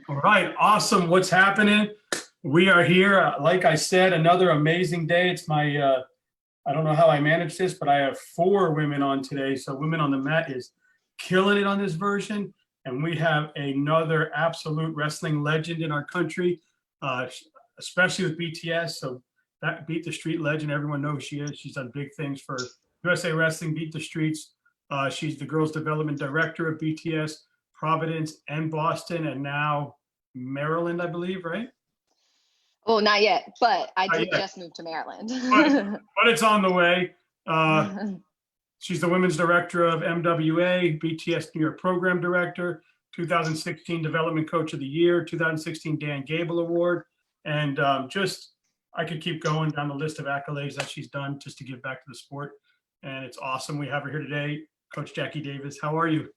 All right, awesome. What's happening? We are here. Like I said, another amazing day. It's my, I don't know how I managed this, but I have 4 women on today. So Women on the Mat is killing it on this version. And we have another absolute wrestling legend in our country, especially with BTS. So that Beat the Street legend, everyone knows who she is. She's done big things for USA Wrestling, Beat the Streets. She's the Girls Development Director of BTS, Providence and Boston, and now Maryland, I believe, right? Oh, not yet, but I did just move to Maryland. but it's on the way. She's the Women's Director of MWA, BTS New York Program Director, 2016 Development Coach of the Year, 2016 Dan Gable Award, and I could keep going down the list of accolades that she's done just to give back to the sport, and it's awesome. We have her here today, Coach Jacque Davis. How are you?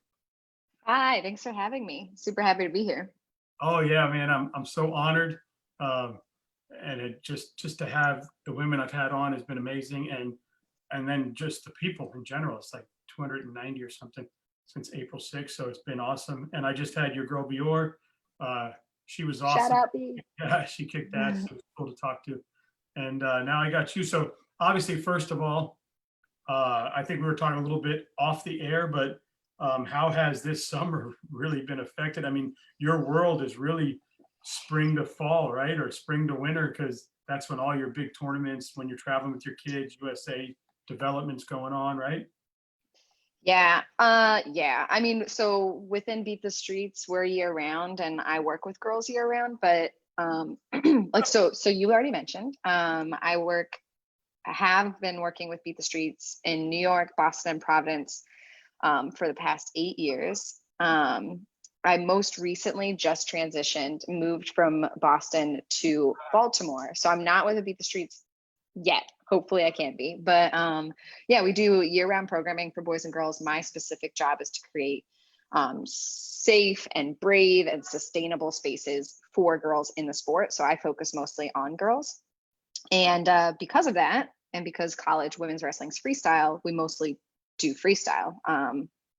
Hi, thanks for having me. Super happy to be here. Oh yeah, man, I'm so honored. And it just to have the women I've had on has been amazing, and then just the people in general. It's like 290 or something since April 6th, so it's been awesome. And I just had your girl Bior. She was awesome. Shout out, B. Yeah, she kicked ass. It was cool to talk to. And now I got you. So obviously, first of all, I think we were talking a little bit off the air, but how has this summer really been affected? I mean, your world is really spring to fall, right? Or spring to winter, because that's when all your big tournaments, when you're traveling with your kids, USA development's going on, right? Yeah. I mean, so within Beat the Streets, we're year round and I work with girls year round, but like, so you already mentioned, I have been working with Beat the Streets in New York, Boston, and Providence for the past 8 years. I most recently just transitioned, moved from Boston to Baltimore. So I'm not with the Beat the Streets yet. Hopefully I can be. But yeah, we do year-round programming for boys and girls. My specific job is to create safe and brave and sustainable spaces for girls in the sport. So I focus mostly on girls. And because of that, and because college women's wrestling is freestyle, we mostly do freestyle.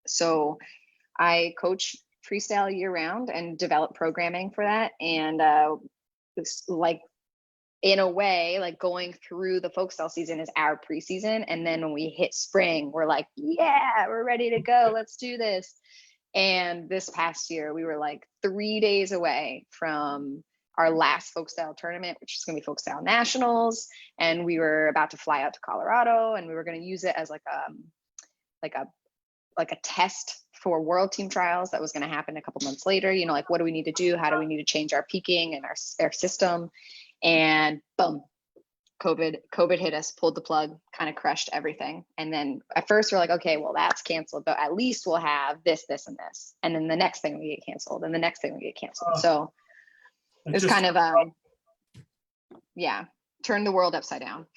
So I coach freestyle year round and develop programming for that. And it's like, in a way, like going through the folk style season is our preseason. And then when we hit spring, we're like, yeah, we're ready to go. Let's do this. And this past year, we were like 3 days away from our last folk style tournament, which is going to be Folk Style Nationals. And we were about to fly out to Colorado, and we were going to use it as like a test for world team trials that was going to happen a couple months later. You know, like, what do we need to do? How do we need to change our peaking and our system? And boom, COVID hit us, pulled the plug, kind of crushed everything. And then at first we're like, okay, well, that's canceled, but at least we'll have this, this, and this. And then the next thing we get canceled, and the next thing we get canceled. So it's kind of, yeah, turn the world upside down.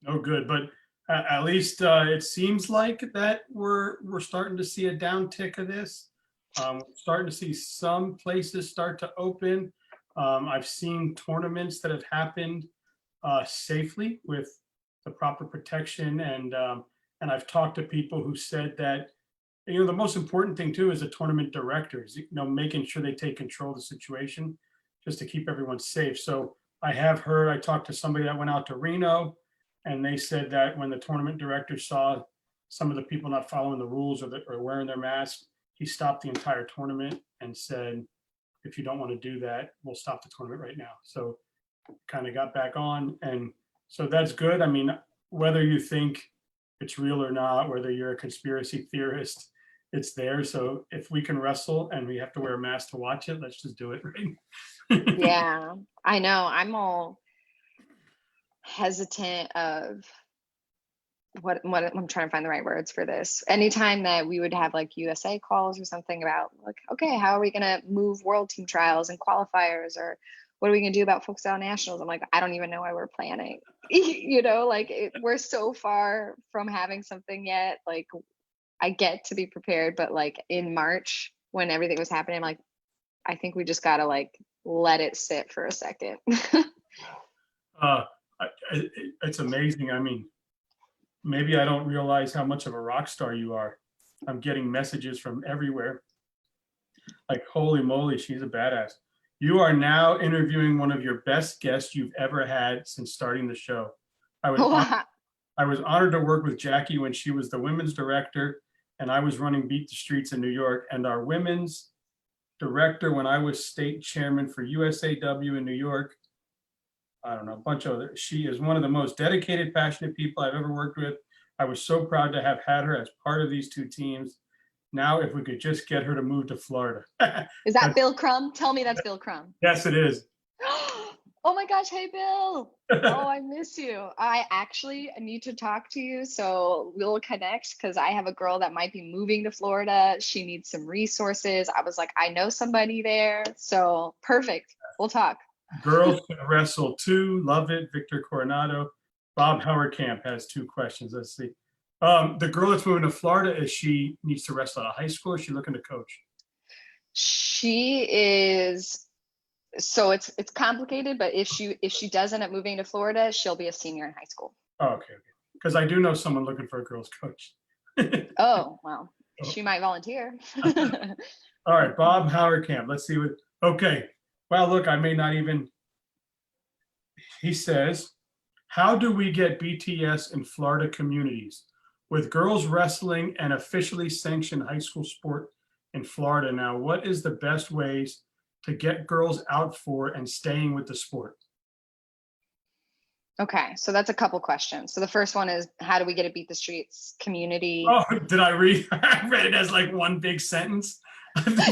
Oh, good. But at least it seems like that we're starting to see a downtick of this. We're starting to see some places start to open. I've seen tournaments that have happened safely with the proper protection, and I've talked to people who said that, you know, the most important thing too is the tournament directors, you know, making sure they take control of the situation just to keep everyone safe. So I talked to somebody that went out to Reno, and they said that when the tournament director saw some of the people not following the rules or wearing their masks, he stopped the entire tournament and said, if you don't want to do that, we'll stop the tournament right now. So kind of got back on. And so that's good. I mean, whether you think it's real or not, whether you're a conspiracy theorist, it's there. So if we can wrestle and we have to wear a mask to watch it, let's just do it, right? Yeah, I know. I'm all hesitant of what I'm trying to find the right words for this. Anytime that we would have like USA calls or something about like, okay, how are we going to move world team trials and qualifiers, or what are we going to do about Folk Style Nationals? I'm like, I don't even know why we're planning, you know, like we're so far from having something yet. Like, I get to be prepared, but like in March when everything was happening, I'm like, I think we just got to like let it sit for a second. It's amazing. I mean, maybe I don't realize how much of a rock star you are. I'm getting messages from everywhere. Like, holy moly, she's a badass. You are now interviewing one of your best guests you've ever had since starting the show. I was hon- Wow. I was honored to work with Jacque when she was the women's director and I was running Beat the Streets in New York, and our women's director when I was state chairman for USAW in New York. I don't know, a bunch of other. She is one of the most dedicated, passionate people I've ever worked with. I was so proud to have had her as part of these two teams. Now, if we could just get her to move to Florida. Is that Bill Crum? Tell me that's Bill Crum. Yes, it is. Oh my gosh, hey Bill. Oh, I miss you. I actually need to talk to you, so we'll connect because I have a girl that might be moving to Florida. She needs some resources. I was like, I know somebody there, so perfect. We'll talk. Girls can wrestle too. Love it. Victor Coronado. Bob Howard Camp has two questions. Let's see. The girl that's moving to Florida, is she needs to wrestle at a high school, or is she looking to coach? She is, so it's complicated, but if she does end up moving to Florida, she'll be a senior in high school. Oh, okay. Because I do know someone looking for a girls coach. Oh, well, she might volunteer. All right, Bob Howard Camp. Let's see what. Okay. Well, look, I may not even. He says, how do we get BTS in Florida communities with girls wrestling an officially sanctioned high school sport in Florida now? What is the best ways to get girls out for and staying with the sport? Okay, so that's a couple questions. So the first one is, how do we get a Beat the Streets community? Oh, did I read? I read it as like one big sentence.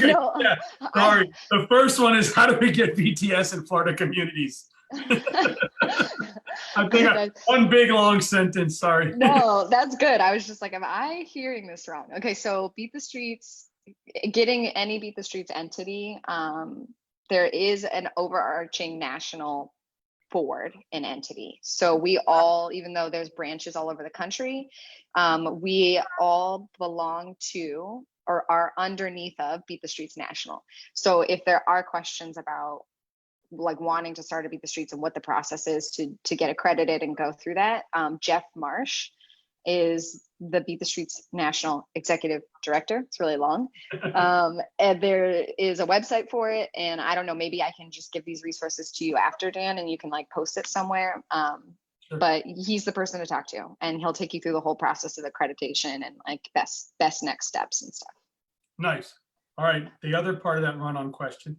No, Yeah, sorry. The first one is, how do we get BTS in Florida communities? I think one big long sentence. Sorry. No, that's good. I was just like, am I hearing this wrong? Okay, so Beat the Streets, getting any Beat the Streets entity, there is an overarching national board and entity. So we all, even though there's branches all over the country, we all belong to or are underneath of Beat the Streets National. So if there are questions about like wanting to start a Beat the Streets and what the process is to get accredited and go through that, Jeff Marsh is the Beat the Streets National Executive Director. It's really long. And there is a website for it. And I don't know, maybe I can just give these resources to you after, Dan, and you can like post it somewhere. Sure. But he's the person to talk to, and he'll take you through the whole process of accreditation and like best next steps and stuff. Nice. All right. The other part of that run-on question.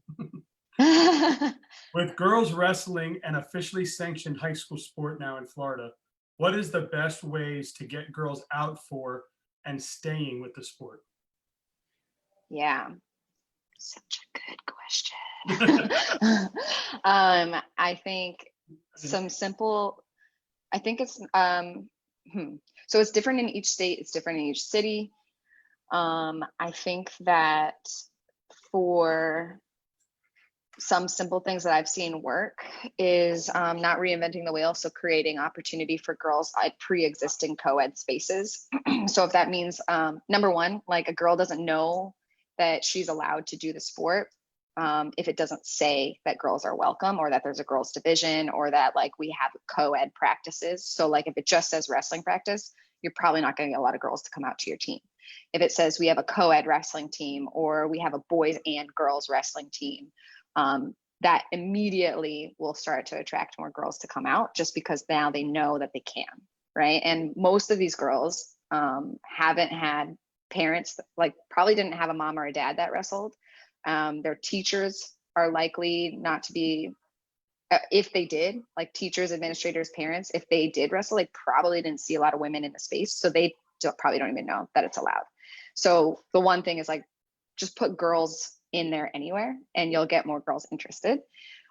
With girls wrestling an officially sanctioned high school sport now in Florida, what is the best ways to get girls out for and staying with the sport? Yeah, such a good question. I think some simple, I think it's, so it's different in each state, it's different in each city. I think that for some simple things that I've seen work is not reinventing the wheel. So creating opportunity for girls at pre-existing co-ed spaces. So if that means, number one, like a girl doesn't know that she's allowed to do the sport, if it doesn't say that girls are welcome or that there's a girls division or that like we have co-ed practices. So like if it just says wrestling practice, you're probably not going to get a lot of girls to come out to your team. If it says we have a co-ed wrestling team or we have a boys and girls wrestling team, that immediately will start to attract more girls to come out just because now they know that they can, right? And most of these girls haven't had parents, like probably didn't have a mom or a dad that wrestled. Their teachers are likely not to be, if they did, like teachers, administrators, parents, if they did wrestle, they probably didn't see a lot of women in the space. So they probably don't even know that it's allowed. So the one thing is like, just put girls in there anywhere and you'll get more girls interested.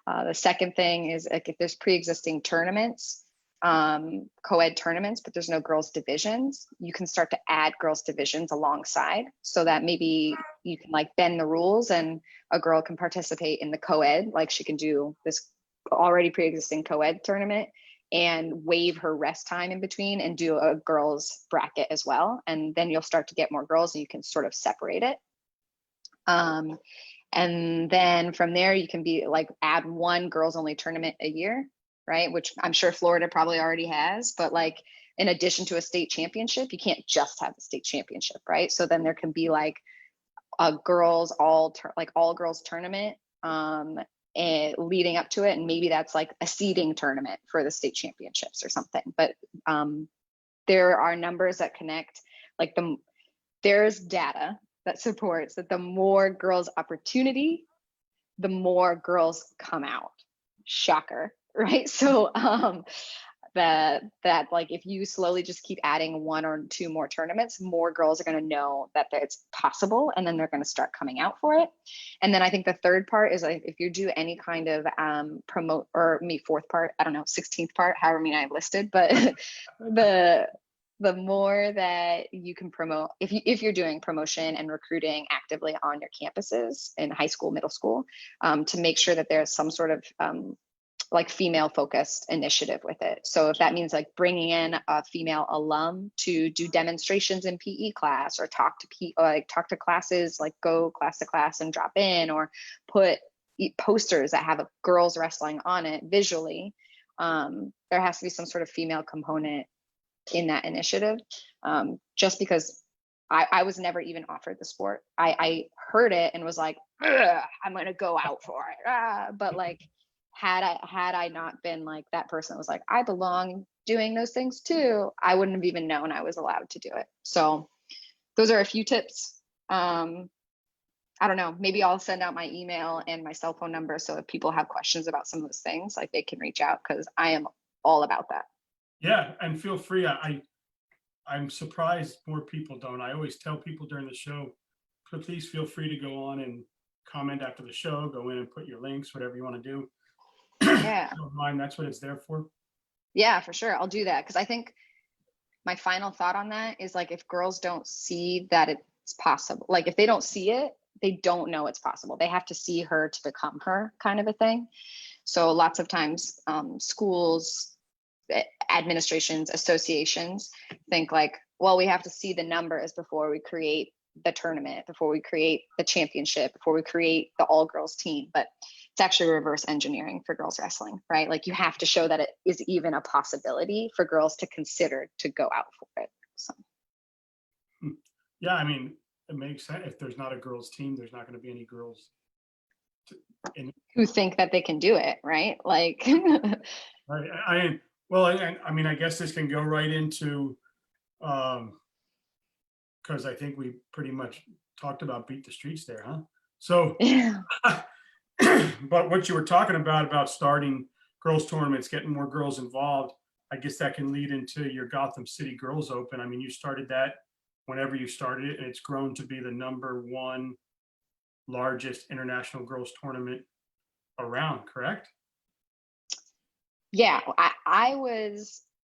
The second thing is like if there's pre-existing tournaments, co-ed tournaments, but there's no girls divisions, you can start to add girls divisions alongside so that maybe you can like bend the rules and a girl can participate in the co-ed, like she can do this already pre-existing co-ed tournament and waive her rest time in between and do a girls bracket as well. And then you'll start to get more girls and you can sort of separate it. And then from there, you can be like add one girls only tournament a year, right? Which I'm sure Florida probably already has, but like in addition to a state championship, you can't just have the state championship, right? So then there can be like a all girls tournament and leading up to it, and maybe that's like a seeding tournament for the state championships or something. But there are numbers that connect, like there's data that supports that the more girls opportunity, the more girls come out. Shocker, right? So that like if you slowly just keep adding 1 or 2 more tournaments, more girls are going to know that it's possible, and then they're going to start coming out for it. And then I think the third part is like if you do any kind of promote, or fourth part, I don't know, 16th part, however many I've listed, but the more that you can promote, if you're doing promotion and recruiting actively on your campuses in high school, middle school, to make sure that there's some sort of like female focused initiative with it. So if that means like bringing in a female alum to do demonstrations in PE class, or talk to classes, like go class to class and drop in, or put posters that have a girls wrestling on it visually, there has to be some sort of female component in that initiative. Just because I was never even offered the sport. I heard it and was like, I'm gonna go out for it. But like, had I not been like that person that was like, I belong doing those things too, I wouldn't have even known I was allowed to do it. So those are a few tips. I don't know, maybe I'll send out my email and my cell phone number, so if people have questions about some of those things, like they can reach out, because I am all about that. Yeah, and feel free. I'm surprised more people don't. I always tell people during the show, please feel free to go on and comment after the show, go in and put your links, whatever you want to do. Yeah. Don't mind, that's what it's there for. Yeah, for sure. I'll do that, because I think my final thought on that is like, if girls don't see that it's possible, like if they don't see it, they don't know it's possible. They have to see her to become her, kind of a thing. So lots of times schools, administrations, associations think like, well, we have to see the numbers before we create the tournament, before we create the championship, before we create the all girls team. But it's actually reverse engineering for girls wrestling, right? Like you have to show that it is even a possibility for girls to consider to go out for it. So Yeah, I mean, it makes sense. If there's not a girls team, there's not going to be any girls who think that they can do it, right? Like right. I mean, I guess this can go right into because I think we pretty much talked about beat the streets there, huh? So yeah. but what you were talking about starting girls tournaments, getting more girls involved, I guess that can lead into your Gotham City Girls Open. I mean, you started that whenever you started it, and it's grown to be the #1 largest international girls tournament around, correct? Yeah,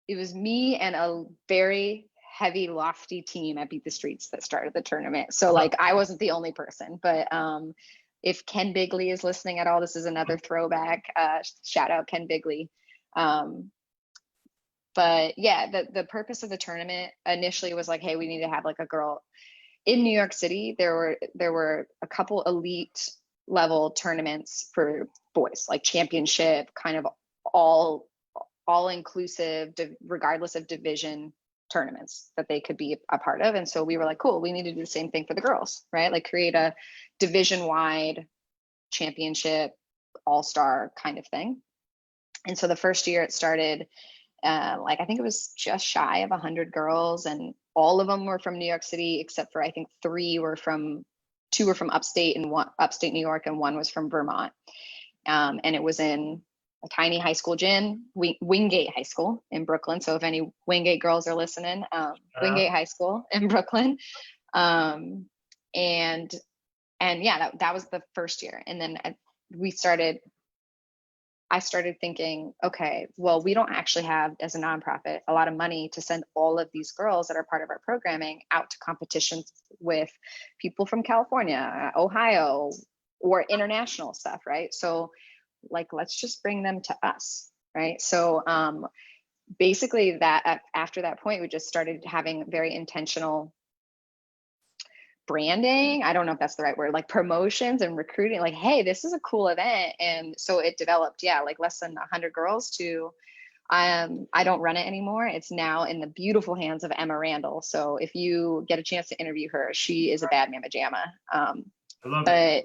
it was me and a very heavy, lofty team at Beat the Streets that started the tournament. So like I wasn't the only person, but if Ken Bigley is listening at all, this is another throwback. Shout out Ken Bigley. But yeah, the purpose of the tournament initially was like, hey, we need to have like a girl in New York City. There were a couple elite level tournaments for boys, like championship, kind of all inclusive, regardless of division tournaments that they could be a part of. And so we were like, cool, we need to do the same thing for the girls, right? Like create a division wide championship, all-star kind of thing. And so the first year it started, like, I think it was just shy of 100 girls, and all of them were from New York City, except for I think two were from upstate and one upstate New York, and one was from Vermont. And it was in a tiny high school gym, Wingate High School in Brooklyn. So if any Wingate girls are listening, Wingate High School in Brooklyn. And yeah, that was the first year. And then I started thinking, okay, well, we don't actually have, as a nonprofit, a lot of money to send all of these girls that are part of our programming out to competitions with people from California, Ohio, or international stuff, right? So like, let's just bring them to us, right? So basically that after that point, we just started having very intentional branding. I don't know if that's the right word, like promotions and recruiting, like, hey, this is a cool event. And so it developed, yeah, like less than 100 girls to I don't run it anymore. It's now in the beautiful hands of Emma Randall. So if you get a chance to interview her, she is a bad mamma jamma. I love it. But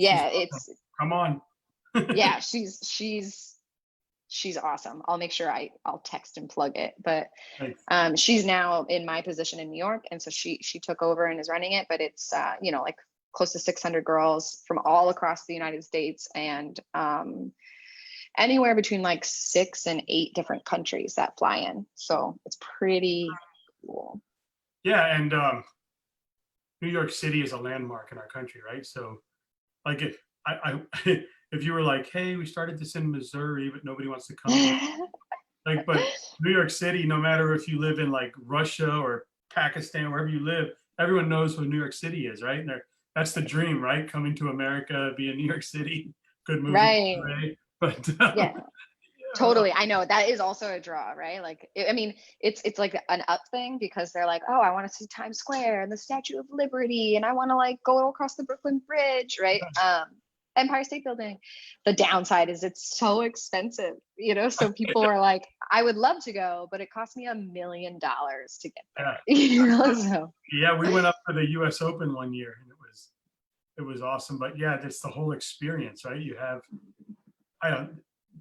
She's yeah, awesome. it's Come on. yeah, she's awesome. I'll make sure I'll text and plug it. But Thanks. she's now in my position in New York, and so she took over and is running it. But it's like close to 600 girls from all across the United States, and anywhere between like 6 and 8 different countries that fly in. So it's pretty cool. Yeah, and New York City is a landmark in our country, right? So, like, if you were like, hey, we started this in Missouri, but nobody wants to come, like, but New York City, no matter if you live in like Russia or Pakistan, wherever you live, everyone knows what New York City is, right? And that's the dream, right? Coming to America, be in New York City. Good movie, Right. right? But Yeah. Totally. I know that is also a draw, right? Like, I mean, it's like an up thing because they're like, oh, I want to see Times Square and the Statue of Liberty, and I want to like go across the Brooklyn Bridge, right? Empire State Building. The downside is it's so expensive, so people are like, I would love to go, but it cost me $1 million to get there. So yeah, we went up for the US Open one year and it was awesome. But yeah, that's the whole experience, right? You have,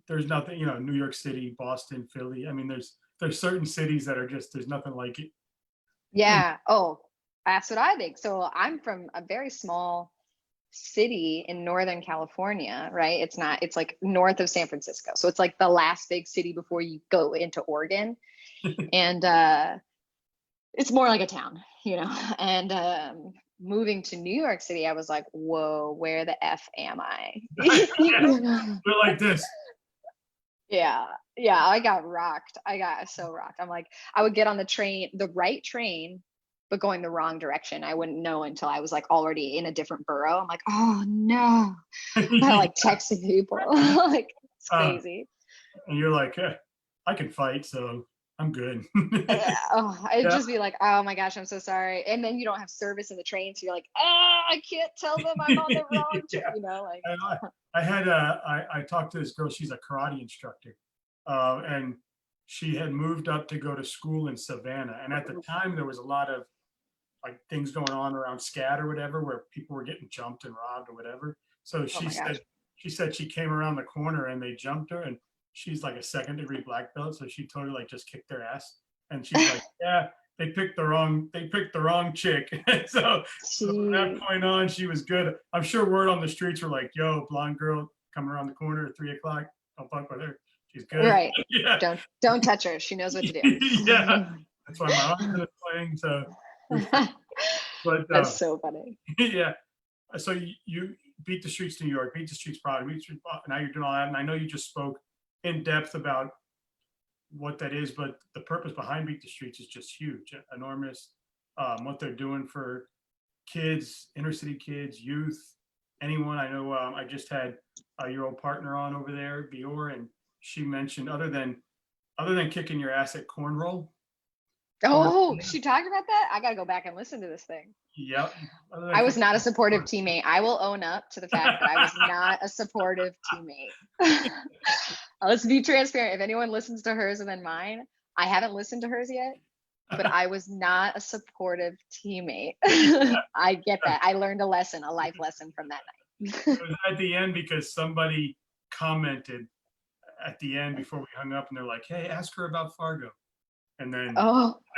there's nothing, New York City, Boston, Philly. I mean, there's certain cities that are just, there's nothing like it. Yeah. Oh, that's what I think. So I'm from a very small city in Northern California, right? It's like north of San Francisco. So it's like the last big city before you go into Oregon. And it's more like a town, and moving to New York City, I was like, whoa, where the F am I? We're like this. Yeah, I got rocked. I got so rocked. I'm like, I would get on the right train, but going the wrong direction. I wouldn't know until I was like already in a different borough. I'm like, oh no. I like texting people. Like, it's crazy. And you're like, I can fight, so I'm good. I'd just be like, oh my gosh, I'm so sorry. And then you don't have service in the train, so you're like, I can't tell them I'm on the wrong train. Like. I talked to this girl. She's a karate instructor, and she had moved up to go to school in Savannah. And at the time, there was a lot of like things going on around SCAD or whatever, where people were getting jumped and robbed or whatever. So she said she came around the corner and they jumped her, and she's like a 2nd-degree black belt, so she totally like just kicked their ass. And she's like, yeah, they picked the wrong chick. so from that point on, she was good. I'm sure word on the streets were like, yo, blonde girl coming around the corner at 3:00. Don't fuck with her. She's good. Right. Yeah. Don't touch her. She knows what to do. Yeah. That's why my husband is playing. So but that's so funny. Yeah. So you beat the streets New York, beat the streets product, now you're doing all that. And I know you just spoke in depth about what that is, but the purpose behind Beat the Streets is just huge, enormous. What they're doing for kids, inner city kids, youth, anyone. I know I just had your old partner on over there, Bior, and she mentioned other than kicking your ass at cornroll. Oh, she talked about that? I got to go back and listen to this thing. Yep. I was not a supportive teammate. I will own up to the fact that I was not a supportive teammate. Let's be transparent. If anyone listens to hers and then mine, I haven't listened to hers yet, but I was not a supportive teammate. I get that. I learned a life lesson from that night. It was at the end because somebody commented at the end before we hung up, and they're like, hey, ask her about Fargo. And then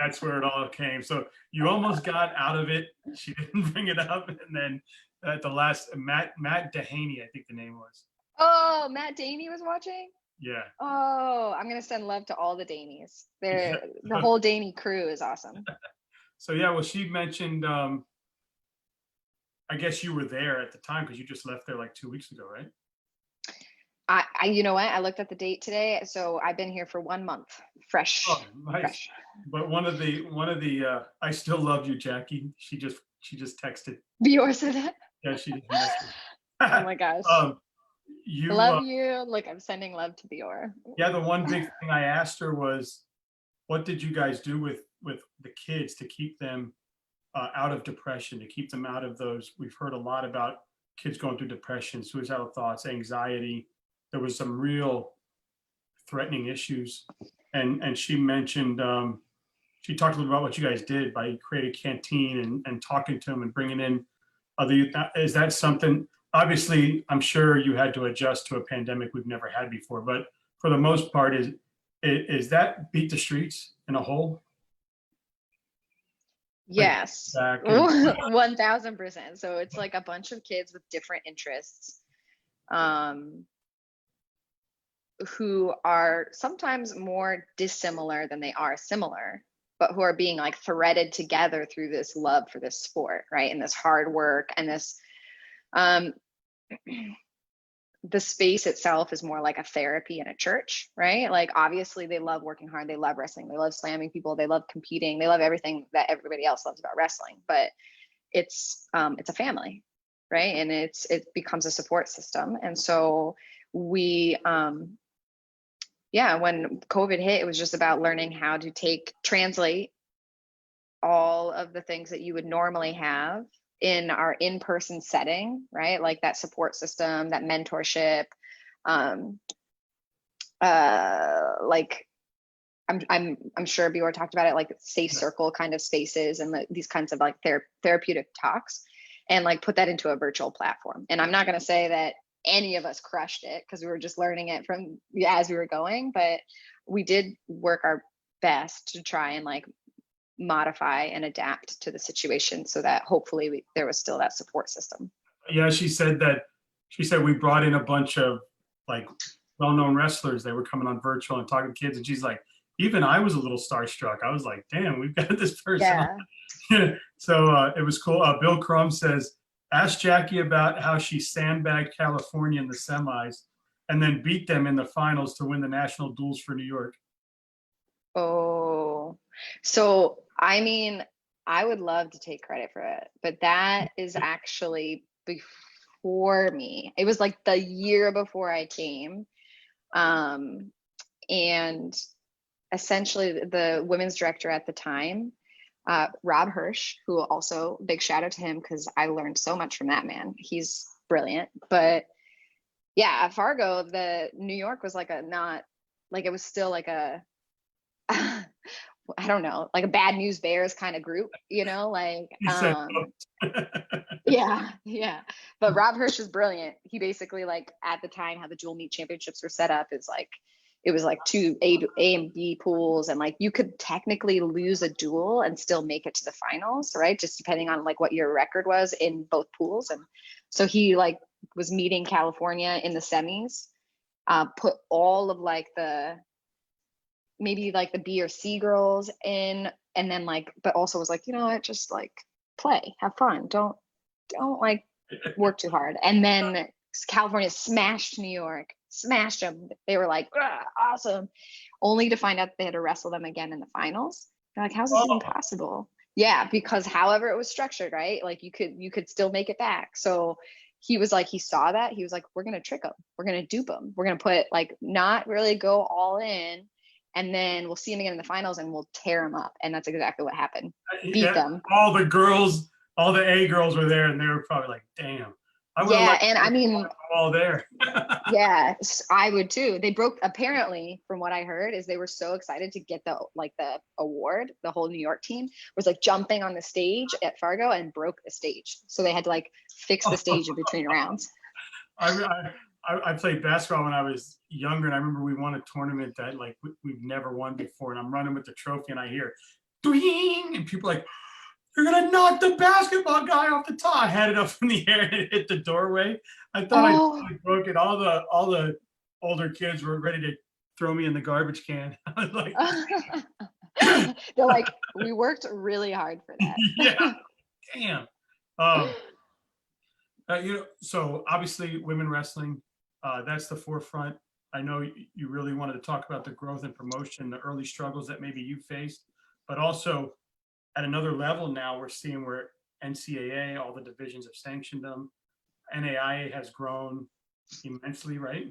that's where it all came. So you almost got out of it. She didn't bring it up. And then at the last, Matt Dehaney, I think the name was. Oh, Matt Dehaney was watching? Yeah. Oh, I'm going to send love to all the Daneys. The whole Daney crew is awesome. So yeah, well, she mentioned, I guess you were there at the time because you just left there like 2 weeks ago, right? I you know what? I looked at the date today, so I've been here for 1 month, fresh. Oh, nice. Fresh. But one of the I still love you, Jacque. She just texted. Bior said that. Yeah, she just messaged. Oh my gosh. You love you. Look, I'm sending love to Bior. Yeah, the one big thing I asked her was, what did you guys do with the kids to keep them out of depression, to keep them out of those? We've heard a lot about kids going through depression, suicidal thoughts, anxiety. There was some real threatening issues. And she mentioned, she talked a little about what you guys did by creating a canteen and talking to them and bringing in other youth. Is that something, obviously, I'm sure you had to adjust to a pandemic we've never had before, but for the most part, is that beat the streets in a whole? Yes, Back and 1000%. So it's like a bunch of kids with different interests, who are sometimes more dissimilar than they are similar, but who are being like threaded together through this love for this sport, right? And this hard work and this, the space itself is more like a therapy in a church, right? Like obviously they love working hard, they love wrestling, they love slamming people, they love competing, they love everything that everybody else loves about wrestling, but it's a family, right? And it becomes a support system. And so we, when COVID hit, it was just about learning how to translate all of the things that you would normally have in our in-person setting, right? Like that support system, that mentorship, like I'm sure Bior talked about it, like safe circle kind of spaces and these kinds of like therapeutic talks, and like put that into a virtual platform. And I'm not going to say that any of us crushed it because we were just learning it as we were going, but we did work our best to try and like modify and adapt to the situation so that hopefully there was still that support system. Yeah, she said we brought in a bunch of like well-known wrestlers. They were coming on virtual and talking to kids, and she's like, even I was a little starstruck. I was like, damn, we've got this person. Yeah. So it was cool. Bill Crum says, ask Jacque about how she sandbagged California in the semis and then beat them in the finals to win the national duels for New York. Oh, so I mean, I would love to take credit for it, but that is actually before me. It was like the year before I came. And essentially the women's director at the time, Rob Hirsch, who also big shout out to him because I learned so much from that man. He's brilliant. But yeah, at Fargo, the New York was like it was still like a I don't know, like a Bad News Bears kind of group, like, yeah. But Rob Hirsch is brilliant. He basically, like, at the time, how the dual meet championships were set up is like, it was like two A and B pools, and like you could technically lose a duel and still make it to the finals, right? Just depending on like what your record was in both pools. And so he like was meeting California in the semis, put all of like maybe like the B or C girls in, and then like, but also was like, just like play, have fun. Don't like work too hard. And then California smashed New York, smashed them. They were like, awesome. Only to find out they had to wrestle them again in the finals. They're like, how's this even possible? Yeah, because however it was structured, right? Like you could still make it back. So he was like, he saw that. He was like, we're going to trick them. We're going to dupe them. We're going to put like, not really go all in. And then we'll see them again in the finals and we'll tear them up. And that's exactly what happened. Beat them. All the girls, all the A girls were there, and they were probably like, damn. And I mean, all there. yeah, I would too. They broke, apparently, from what I heard, is they were so excited to get the award. The whole New York team was like jumping on the stage at Fargo and broke the stage. So they had to like fix the stage in between rounds. I played basketball when I was younger, and I remember we won a tournament that like we've never won before, and I'm running with the trophy, and I hear "Ding!" and people like, "You're gonna knock the basketball guy off the top!" I had it up in the air and it hit the doorway. I thought I totally broke it. All the older kids were ready to throw me in the garbage can. I was like, they're like, we worked really hard for that. Yeah, damn. So obviously women wrestling, that's the forefront. I know you really wanted to talk about the growth and promotion, the early struggles that maybe you faced, but also at another level now we're seeing where NCAA, all the divisions have sanctioned them. NAIA has grown immensely, right?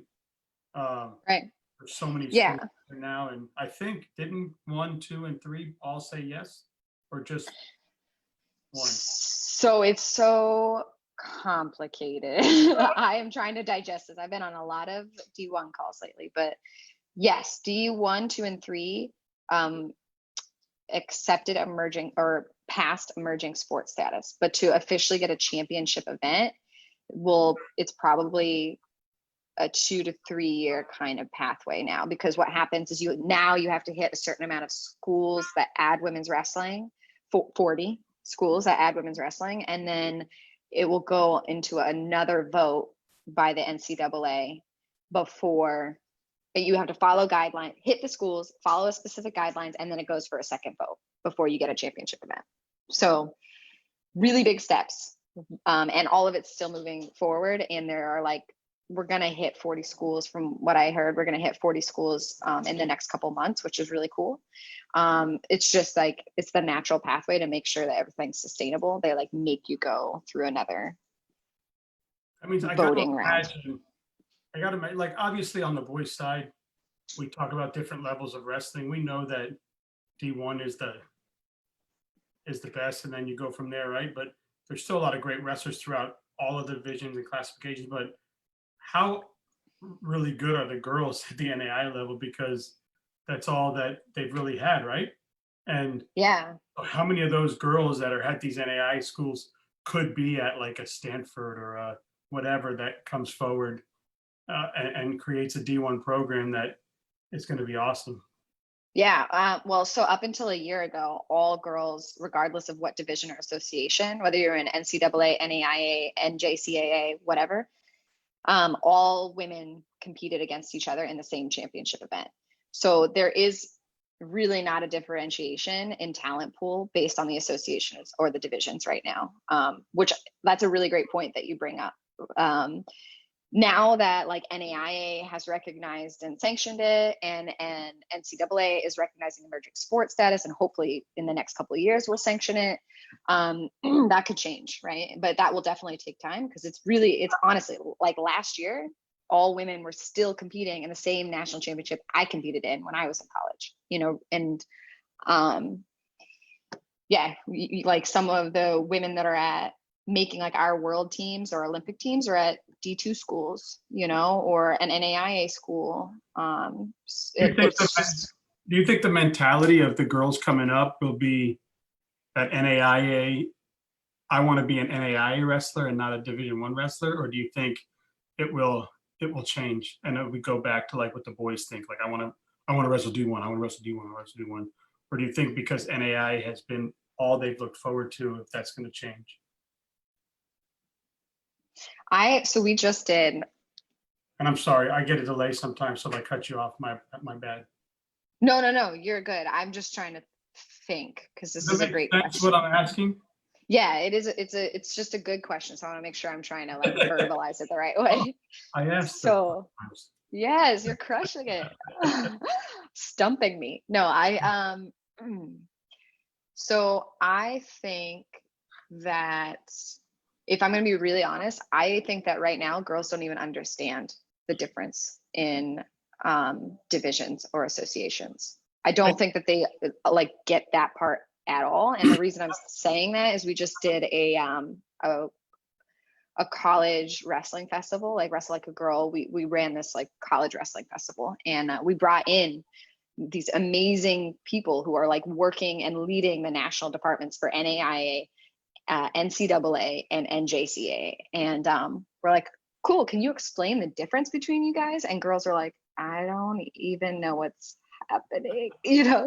Right. There's so many schools now, and I think didn't 1, 2, and 3 all say yes, or just one? So it's so complicated. I am trying to digest this. I've been on a lot of D1 calls lately, but Yes, D1, 2, and 3 accepted emerging or past emerging sports status, but to officially get a championship event, it's probably a 2 to 3 year kind of pathway now, because what happens is you have to hit a certain amount of schools that add women's wrestling, 40 schools that add women's wrestling, and then it will go into another vote by the NCAA before you have to follow guidelines, hit the schools, follow a specific guidelines, and then it goes for a second vote before you get a championship event. So really big steps. And all of it's still moving forward. And there are we're going to hit 40 schools from what I heard. We're going to hit 40 schools in the next couple months, which is really cool. It's just it's the natural pathway to make sure that everything's sustainable. They make you go through another voting round. I got to obviously on the boys side, we talk about different levels of wrestling. We know that D1 is the best, and then you go from there, right? But there's still a lot of great wrestlers throughout all of the divisions and classifications. But how really good are the girls at the NAI level? Because that's all that they've really had, right? And yeah, how many of those girls that are at these NAI schools could be at a Stanford or a whatever that comes forward and creates a D1 program that is going to be awesome? Yeah. Well, so up until a year ago, all girls, regardless of what division or association, whether you're in NCAA, NAIA, NJCAA, whatever, all women competed against each other in the same championship event. So there is really not a differentiation in talent pool based on the associations or the divisions right now, which that's a really great point that you bring up. Now that NAIA has recognized and sanctioned it, and NCAA is recognizing emerging sports status, and hopefully in the next couple of years will sanction it, that could change, right? But that will definitely take time, because it's honestly last year, all women were still competing in the same national championship I competed in when I was in college, and yeah, some of the women that are at making our world teams or Olympic teams are at D2 schools, or an NAIA school. Do you think the mentality of the girls coming up will be that NAIA, I want to be an NAIA wrestler and not a Division I wrestler? Or do you think it will change and we go back to what the boys think? I want to wrestle D1, I want to wrestle D1, I want to wrestle D1. Or do you think because NAIA has been all they've looked forward to, if that's going to change? So we just did. And I'm sorry, I get a delay sometimes, so if I cut you off, my bad. No, you're good. I'm just trying to think, because this is a great question. That's what I'm asking. Yeah, it is. It's just a good question. So I want to make sure I'm trying to verbalize it the right way. I asked. So yes, you're crushing it. Stumping me. No, so I think that, if I'm going to be really honest, I think that right now girls don't even understand the difference in divisions or associations. I don't think that they get that part at all. And the reason I'm saying that is we just did a college wrestling festival, Wrestle Like a Girl. We ran this college wrestling festival, and we brought in these amazing people who are working and leading the national departments for NAIA, NCAA, and NJCAA. And we're cool, can you explain the difference between you guys? And girls are I don't even know what's happening,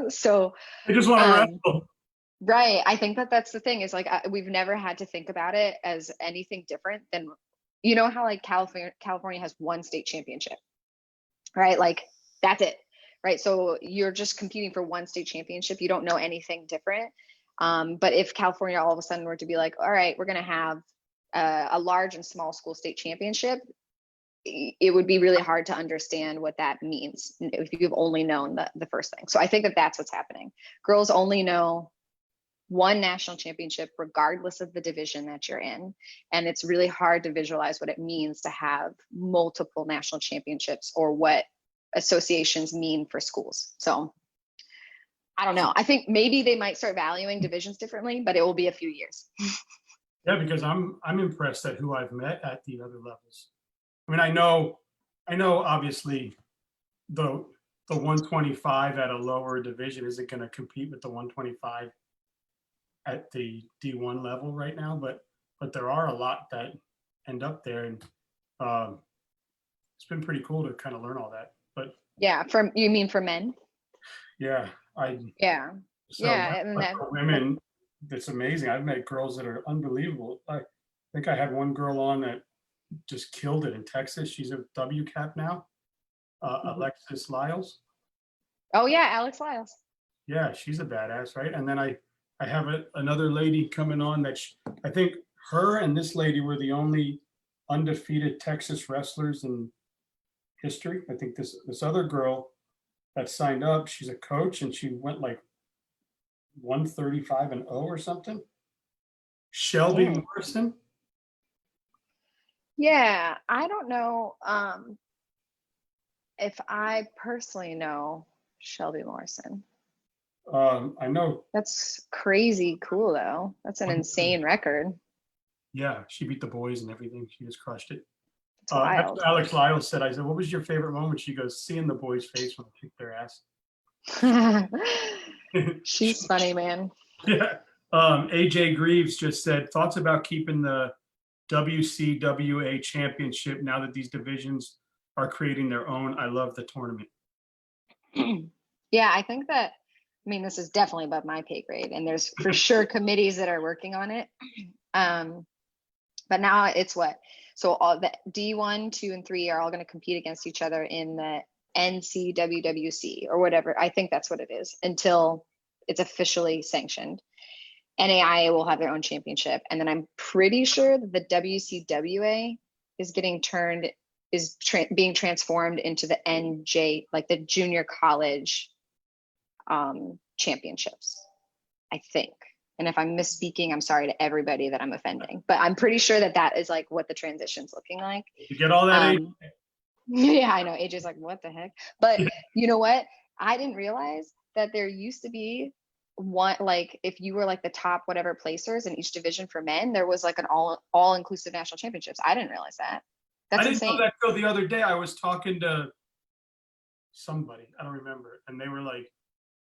so I just want to wrestle. Right. I think that's the thing, is we've never had to think about it as anything different than, how California has one state championship, right? That's it, right? So you're just competing for one state championship. You don't know anything different. But if California all of a sudden were to be all right, we're going to have a large and small school state championship, it would be really hard to understand what that means if you've only known the first thing. So I think that that's what's happening. Girls only know one national championship, regardless of the division that you're in. And it's really hard to visualize what it means to have multiple national championships, or what associations mean for schools. So I don't know. I think maybe they might start valuing divisions differently, but it will be a few years. Yeah, because I'm impressed at who I've met at the other levels. I mean, I know obviously the the 125 at a lower division isn't going to compete with the 125 at the D1 level right now, but there are a lot that end up there, and it's been pretty cool to kind of learn all that. But Yeah, you mean for men? yeah, Yeah. so Yeah, and but that, for women, it's amazing. I've met girls that are unbelievable. I think I had one girl on that just killed it in Texas. She's a W cap now, Alexis Lyles. oh yeah, Alex Lyles. Yeah, she's a badass, right? And then I have another lady coming on that I think her and this lady were the only undefeated Texas wrestlers in history. I think this other girl that signed up, she's a coach, and she went like 135-0 or something. Shelby Dang. Morrison. Yeah, I don't know if I personally know Shelby Morrison. I know. That's crazy cool though. That's an insane record. Yeah, she beat the boys and everything. She just crushed it. It's That's wild. what Alex Lyles said. I said, "What was your favorite moment?" She goes, "Seeing the boys' face when I kicked their ass." She's funny, man. Yeah. AJ Greaves just said, thoughts about keeping the WCWA championship now that these divisions are creating their own. I love the tournament. Yeah, I think that, I mean, this is definitely above my pay grade, and there's for sure committees that are working on it. But now it's what? So all the D1, 2, and 3 are all going to compete against each other in the NCWWC or whatever. I think that's what it is until it's officially sanctioned. NAIA will have their own championship. And then I'm pretty sure that the WCWA is being transformed into the NJ, like the junior college championships, I think. And if I'm misspeaking, I'm sorry to everybody that I'm offending, but I'm pretty sure that is like what the transition's looking like. You get all that? Yeah, I know. AJ's like, what the heck? But you know what? I didn't realize that there used to be one, like if you were like the top whatever placers in each division for men, there was like an all inclusive national championships. I didn't realize that. That's I didn't insane. know that till the other day. I was talking to somebody, I don't remember, and they were like,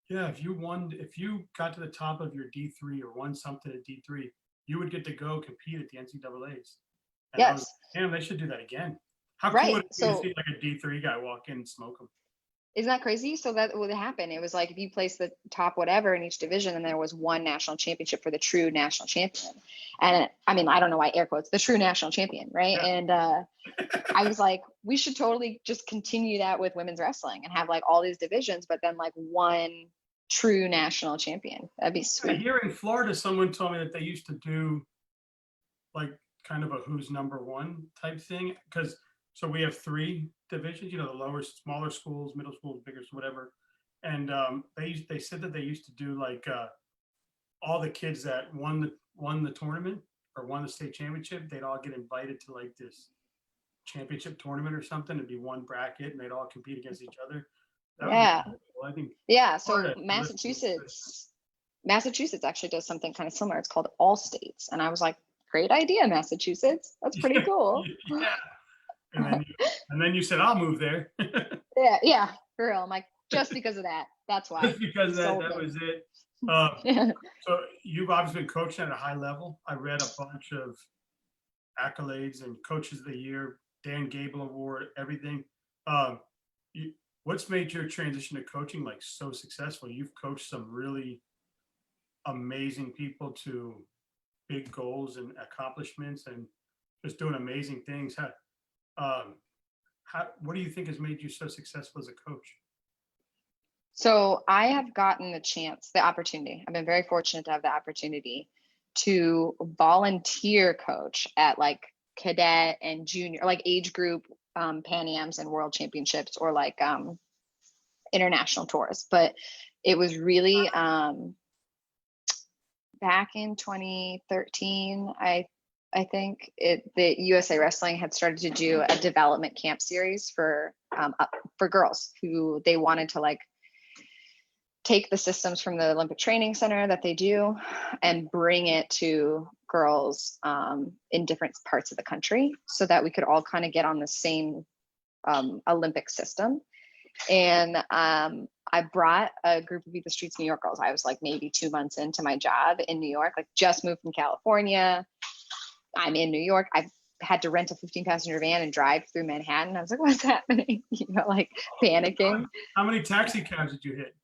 yeah, if you got to the top of your D3 or won something at D3, you would get to go compete at the NCAAs. And I was Yes. like, damn, they should do that again. How cool Right. would it be to So see like a D3 guy walk in and smoke him? isn't that crazy? So that would happen. It was like if you placed the top whatever in each division, and there was one national championship for the true national champion. And I mean, I don't know why air quotes, the true national champion, right? Yeah. And I was like, we should totally just continue that with women's wrestling and have like all these divisions, but then like one true national champion. That'd be sweet. Here in Florida, someone told me that they used to do like kind of a who's number one type thing. Because so we have 3 divisions, the lower, smaller schools, middle schools, bigger, whatever. And they said that they used to do like all the kids that won the tournament or won the state championship, they'd all get invited to like this championship tournament or something. It'd be one bracket and they'd all compete against each other. That Yeah. would be cool. I think. Yeah. So Florida, Massachusetts actually does something kind of similar. It's called All States. And I was like, great idea, Massachusetts. That's pretty cool. Yeah. And then you said, I'll move there. Yeah, for real. I'm like, just because of that. That's why. Just because that was it. So you've obviously been coaching at a high level. I read a bunch of accolades and coaches of the year, Dan Gable Award, everything. What's made your transition to coaching like so successful? You've coached some really amazing people to big goals and accomplishments and just doing amazing things. What do you think has made you so successful as a coach? So I have gotten the opportunity. I've been very fortunate to have the opportunity to volunteer coach at like cadet and junior, like age group Pan Ams and world championships or like international tours. But it was really back in 2013, I think the USA Wrestling had started to do a development camp series for girls who they wanted to like take the systems from the Olympic Training Center that they do and bring it to girls in different parts of the country so that we could all kind of get on the same Olympic system. And I brought a group of Beat the Streets New York girls. I was like maybe 2 months into my job in New York, like just moved from California. I'm in New York. I've had to rent a 15 passenger van and drive through Manhattan. I was like, what's happening? Like panicking. How many taxi cabs did you hit?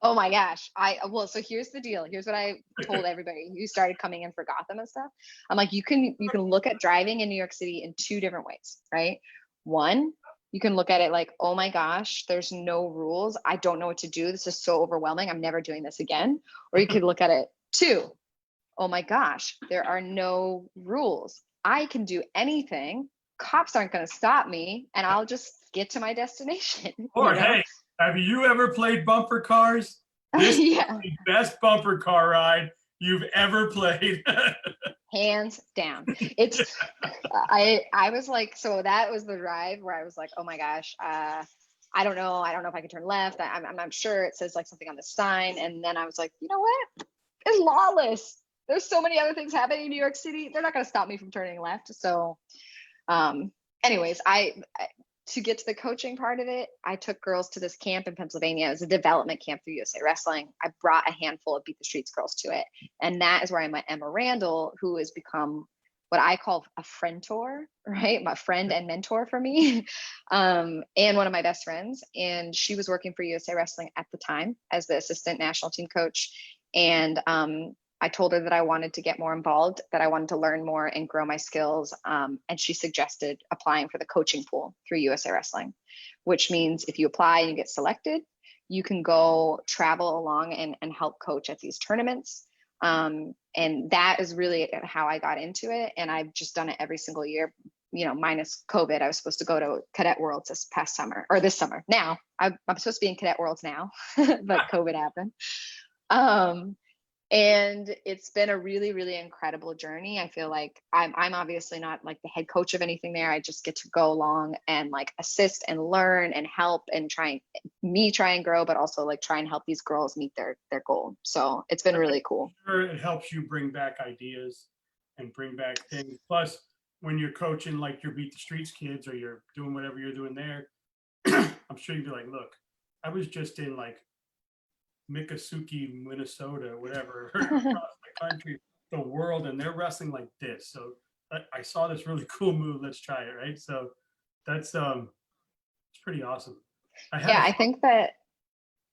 Oh my gosh. Well, so here's the deal. Here's what I told everybody who started coming in for Gotham and stuff. I'm like, you can look at driving in New York City in 2 different ways, right? One, you can look at it like, oh my gosh, there's no rules. I don't know what to do. This is so overwhelming. I'm never doing this again. Or you could look at it 2, oh my gosh, there are no rules. I can do anything. Cops aren't going to stop me, and I'll just get to my destination. Or hey, have you ever played bumper cars? This Yeah. is the best bumper car ride you've ever played. Hands down. It's I was like, so that was the drive where I was like, oh my gosh, I don't know if I can turn left. I'm not sure. It says like something on the sign. And then I was like, you know what? It's lawless. There's so many other things happening in New York City. They're not going to stop me from turning left. So anyways, to get to the coaching part of it, I took girls to this camp in Pennsylvania. It was a development camp through USA Wrestling. I brought a handful of Beat the Streets girls to it. And that is where I met Emma Randall, who has become what I call a friendtor, right? My friend and mentor for me, and one of my best friends. And she was working for USA Wrestling at the time as the assistant national team coach. And I told her that I wanted to get more involved, that I wanted to learn more and grow my skills. And she suggested applying for the coaching pool through USA Wrestling, which means if you apply and you get selected, you can go travel along and help coach at these tournaments. And that is really how I got into it. And I've just done it every single year, minus COVID. I was supposed to go to Cadet Worlds this past summer, or this summer. Now I'm supposed to be in Cadet Worlds now, but COVID happened. And it's been a really, really incredible journey. I feel like I'm obviously not like the head coach of anything there. I just get to go along and like assist and learn and help and try and grow, but also like try and help these girls meet their goal. So it's been really cool. Sure, it helps you bring back ideas and bring back things. Plus, when you're coaching like your Beat the Streets kids or you're doing whatever you're doing there, I'm sure you'd be like, look, I was just in like Miccosukee, Minnesota, whatever, across the country, the world, and they're wrestling like this. So I saw this really cool move. Let's try it, right? So that's it's pretty awesome. I think that.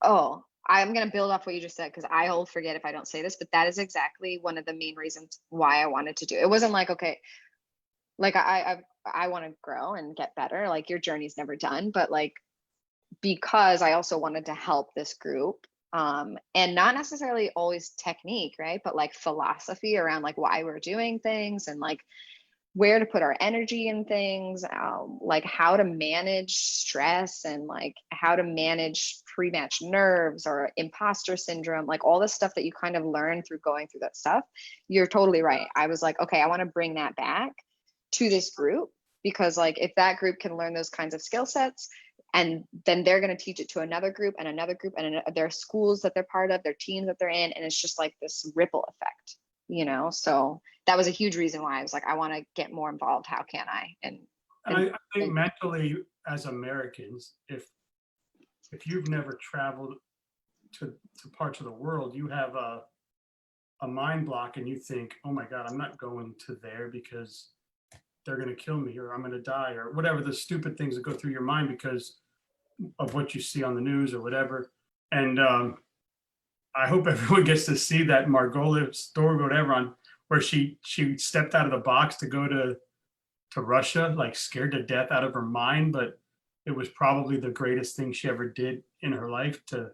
Oh, I'm gonna build off what you just said because I'll forget if I don't say this, but that is exactly one of the main reasons why I wanted to do it. It wasn't like, okay, like I want to grow and get better. Like your journey's never done, but like because I also wanted to help this group. And not necessarily always technique, right? But like philosophy around like why we're doing things and like where to put our energy in things, like how to manage stress and like how to manage pre-match nerves or imposter syndrome, like all the stuff that you kind of learn through going through that stuff. You're totally right. I was like, okay, I want to bring that back to this group because like if that group can learn those kinds of skill sets, and then they're going to teach it to another group and their schools that they're part of, their teams that they're in. And it's just like this ripple effect, So that was a huge reason why I was like, I want to get more involved. How can I? And I think mentally as Americans, if you've never traveled to parts of the world, you have a mind block and you think, oh my God, I'm not going to there because they're going to kill me or I'm going to die or whatever the stupid things that go through your mind because of what you see on the news or whatever. And I hope everyone gets to see that Margoliouth story, whatever, on where she stepped out of the box to go to Russia, like scared to death out of her mind, but it was probably the greatest thing she ever did in her life to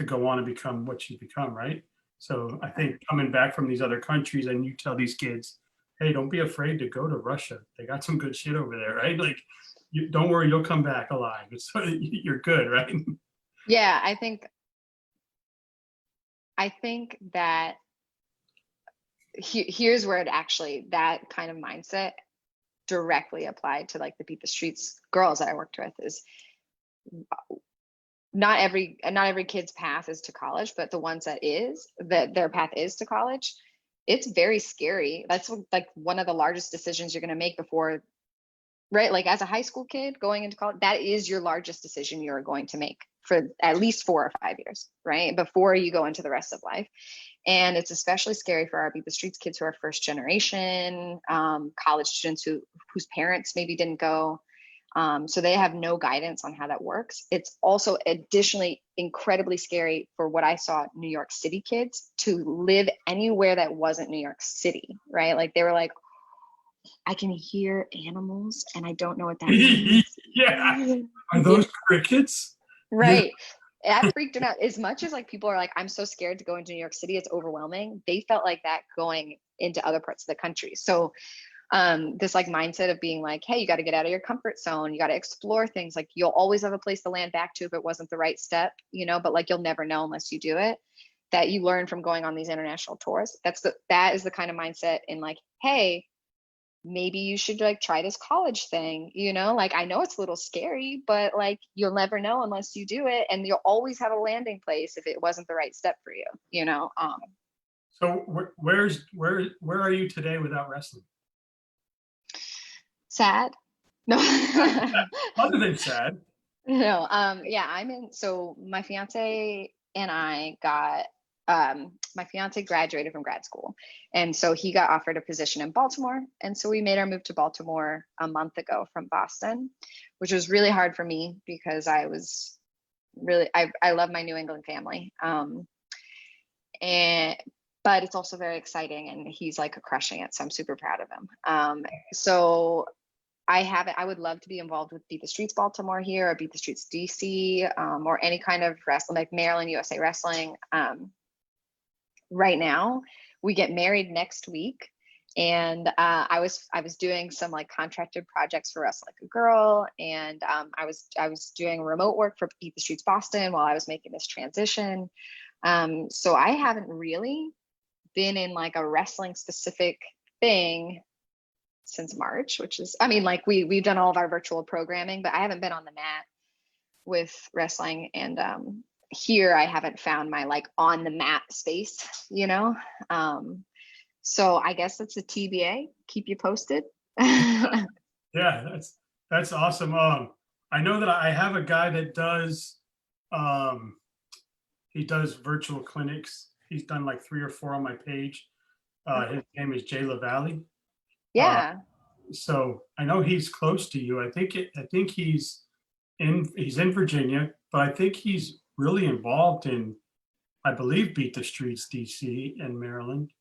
go on and become what she's become, right? So I think coming back from these other countries and you tell these kids, hey, don't be afraid to go to Russia. They got some good shit over there, right? Like, don't worry, you'll come back alive. You're good, right? Yeah, I think that here's where it actually, that kind of mindset directly applied to like the Beat the Streets girls that I worked with is not every kid's path is to college, but the ones that their path is to college, it's very scary. That's like one of the largest decisions you're going to make before right? Like as a high school kid going into college, that is your largest decision you're going to make for at least 4 or 5 years, right? Before you go into the rest of life. And it's especially scary for our Beat the Streets kids who are first generation, college students whose parents maybe didn't go. So they have no guidance on how that works. It's also additionally incredibly scary for what I saw New York City kids to live anywhere that wasn't New York City, right? Like they were like, I can hear animals and I don't know what that means. Yeah. Are those crickets? Right. That freaked them out. As much as like people are like, I'm so scared to go into New York City, it's overwhelming. They felt like that going into other parts of the country. So this like mindset of being like, hey, you got to get out of your comfort zone. You got to explore things. Like you'll always have a place to land back to if it wasn't the right step, you know, but like you'll never know unless you do it. That you learn from going on these international tours. That is the kind of mindset in like, hey, maybe you should like try this college thing, you know, like I know it's a little scary, but like you'll never know unless you do it, and you'll always have a landing place if it wasn't the right step for you, you know. So where are you today without wrestling? Sad. No. Other than sad. No, yeah, so my fiance and I got, my fiance graduated from grad school. And so he got offered a position in Baltimore. And so we made our move to Baltimore a month ago from Boston, which was really hard for me because I was really, I love my New England family. But it's also very exciting and he's like crushing it. So I'm super proud of him. So I would love to be involved with Beat the Streets Baltimore here or Beat the Streets DC, or any kind of wrestling, like Maryland USA Wrestling. Right now, we get married next week, and I was doing some like contracted projects for Wrestle Like a Girl, and I was doing remote work for Beat the Streets Boston while I was making this transition. So I haven't really been in like a wrestling specific thing since March, which is, I mean, like we've done all of our virtual programming, but I haven't been on the mat with wrestling. And here I haven't found my like on the mat space, you know? So I guess that's a TBA, keep you posted. Yeah, that's awesome. I know that I have a guy that does he does virtual clinics. He's done like 3 or 4 on my page. His name is Jay LaValle. Yeah. So I know he's close to you. I think he's in Virginia, but I think he's really involved in, I believe, Beat the Streets DC and Maryland.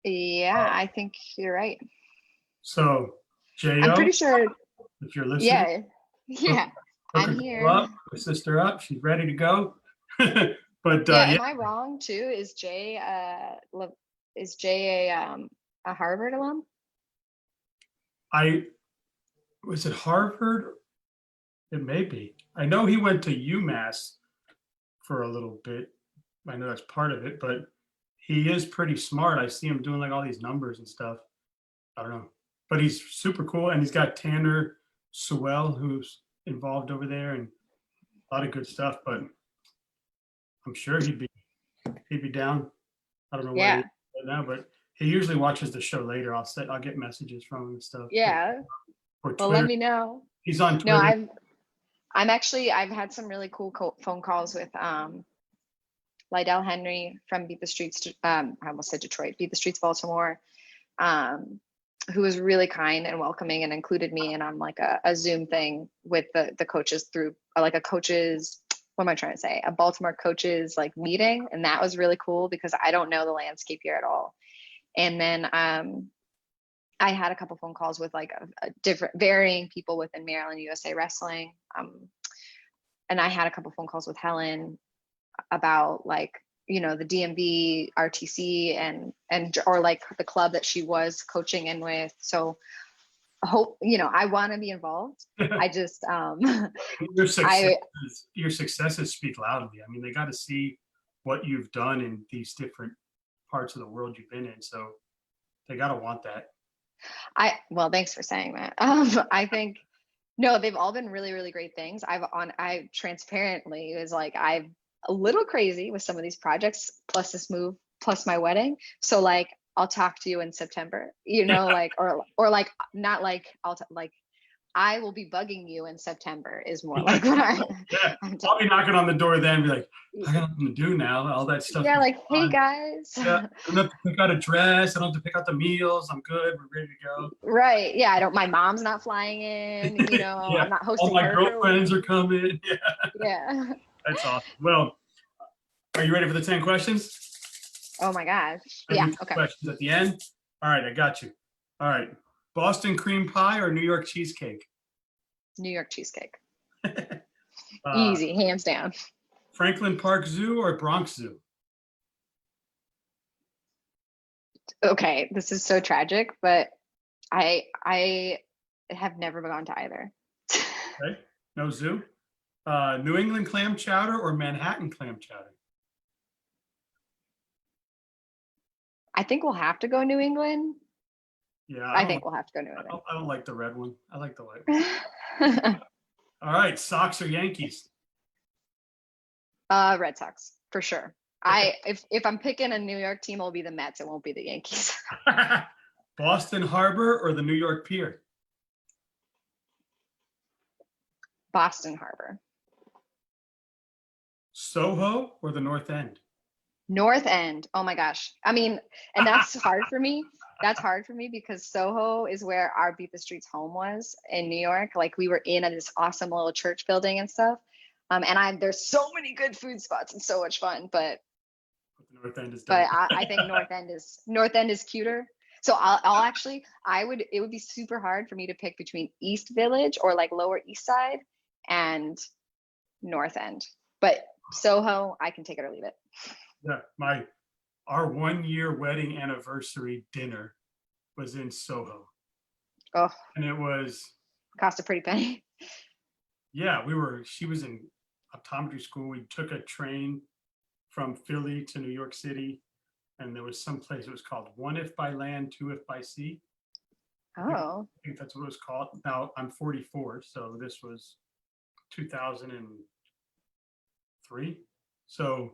Yeah, I think you're right. So I'm Jo, pretty sure. if you're listening, Yeah. Yeah. hook I'm her here. up, her sister up. She's ready to go. But Yeah, yeah, am I wrong too? Is Jay a Harvard alum? was it Harvard? It may be. I know he went to UMass for a little bit. I know that's part of it, but he is pretty smart. I see him doing like all these numbers and stuff. I don't know, but he's super cool, and he's got Tanner Sewell who's involved over there, and a lot of good stuff. But I'm sure he'd be down. I don't know where he Yeah. is right now, but he usually watches the show later. I'll get messages from him and stuff. Yeah. Or Well, let Twitter. me know. He's on No, Twitter. I've had some really cool phone calls with Lydell Henry from Beat the Streets, I almost said Detroit, Beat the Streets Baltimore, who was really kind and welcoming and included me in on like a Zoom thing with the coaches through like a coaches, what am I trying to say? A Baltimore coaches like meeting. And that was really cool because I don't know the landscape here at all. And then I had a couple phone calls with like a different varying people within Maryland USA Wrestling. And I had a couple phone calls with Helen about like, you know, the DMV RTC and or like the club that she was coaching in with. So hope, you know, I want to be involved. I just your successes speak loudly. I mean, they got to see what you've done in these different parts of the world you've been in. So they got to want that. Well, thanks for saying that. I think no, they've all been really, really great things. I transparently is like I'm a little crazy with some of these projects, plus this move, plus my wedding. So like I'll talk to you in September, you know, like or like not like like I will be bugging you in September is more like what Yeah, I'm I'll be knocking on the door then, be like, I telling. got nothing to do now. All that stuff. Yeah, is like, hey fun. guys. Yeah, I don't have to pick out a dress. I don't have to pick out the meals. I'm good. We're ready to go. Right. Yeah, I don't, my mom's not flying in, Yeah, I'm not all hosting my her for a girlfriends week. are coming. Yeah, Yeah. that's awesome. Well, are you ready for the 10 questions? Oh my gosh. I do Yeah. 10 Okay. questions at the end. All right, I got you. All right, Boston cream pie or New York cheesecake? New York cheesecake. uh, Easy, hands down. Franklin Park Zoo or Bronx Zoo? Okay, this is so tragic, but I have never gone to either. Okay, no zoo. New England clam chowder or Manhattan clam chowder? I think we'll have to go New England. Yeah, I think we'll have to go New I don't like the red one. I like the white one. England. All right, Sox or Yankees? Red Sox for sure. If I'm picking a New York team, it'll be the Mets. It won't be the Yankees. Boston Harbor or the New York Pier? Boston Harbor. Soho or the North End? North End. Oh my gosh. I mean, and that's hard for me. That's hard for me because Soho is where our Beat the Streets home was in New York. Like we were in this awesome little church building and stuff. And there's so many good food spots and so much fun, but The North End is but dope. I think North End is cuter. So I'll actually it would be super hard for me to pick between East Village or like Lower East Side and North End. But Soho, I can take it or leave it. Yeah, our 1-year wedding anniversary dinner was in Soho. Oh, And it was, cost a pretty penny. yeah, she was in optometry school. We took a train from Philly to New York City, and there was some place, it was called One If by Land, Two If by Sea. Oh, I think that's what it was called. Now I'm 44, so this was 2003. So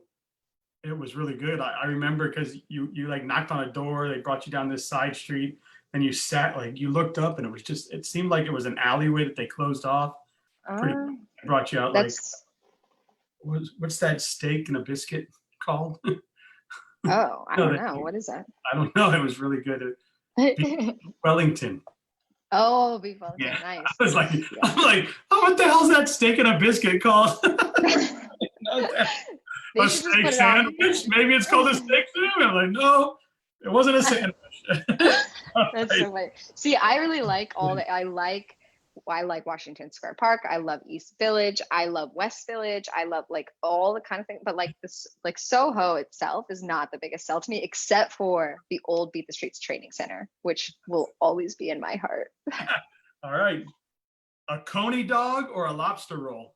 it was really good. I remember because you like knocked on a door, they brought you down this side street, and you sat, like you looked up, and it seemed like it was an alleyway that they closed off. Pretty brought you out like, that's what's that steak and a biscuit called? oh, I No, don't know. What is that? I don't know. It was really good. Wellington. Oh, beef Wellington, Yeah. nice. I was like, Yeah. I'm like, oh, what the hell's that steak and a biscuit called? They A should just steak put it on. sandwich? Maybe it's called a steak sandwich. I'm like, no, it wasn't a sandwich. That's so funny. See, I really like I like Washington Square Park. I love East Village. I love West Village. I love like all the kind of things. But like this, like Soho itself is not the biggest sell to me, except for the old Beat the Streets Training Center, which will always be in my heart. All right. A coney dog or a lobster roll?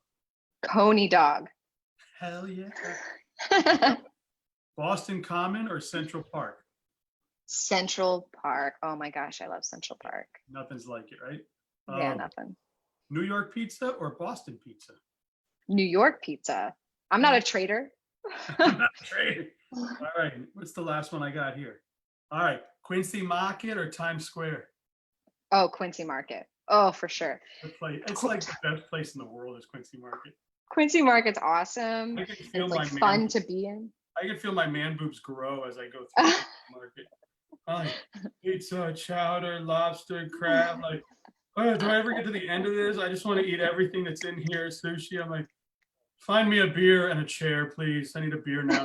Coney dog. Hell yeah. Boston Common or Central Park? Central Park. Oh my gosh, I love Central Park. Nothing's like it, right? Yeah, nothing. New York pizza or Boston pizza? New York pizza. I'm not a traitor. I'm not trading. All right. What's the last one I got here? All right. Quincy Market or Times Square? Oh, Quincy Market. Oh, for sure. It's like the best place in the world is Quincy Market. Quincy Market's awesome. I can feel It's like my fun man, to be in. I can feel my man boobs grow as I go through the market. Like pizza, chowder, lobster, crab. Like, oh, do I ever get to the end of this? I just want to eat everything that's in here. Sushi. I'm like, find me a beer and a chair, please. I need a beer now.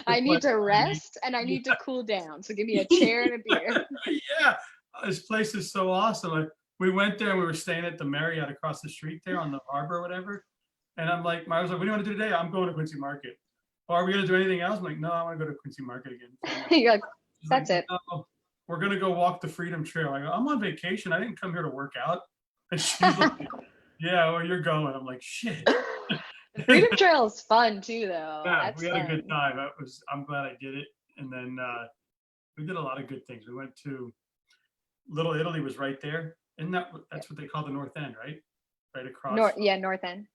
I need to rest and I need to cool down. So give me a chair and a beer. Yeah, this place is so awesome. Like, we went there and we were staying at the Marriott across the street there on the harbor or whatever. And I'm like, I was like, what do you want to do today? I'm going to Quincy Market. Oh, are we going to do anything else? I'm like, no, I want to go to Quincy Market again. You're like, She's that's like, it. no, we're going to go walk the Freedom Trail. I go, I'm on vacation. I didn't come here to work out. And she's like, yeah, well, you're going. I'm like, shit. The Freedom Trail is fun too, though. Yeah, That's we had fun. a good time. I'm glad I did it. And then we did a lot of good things. We went to Little Italy was right there. Isn't that's what they call the North End, right? Right across. North End.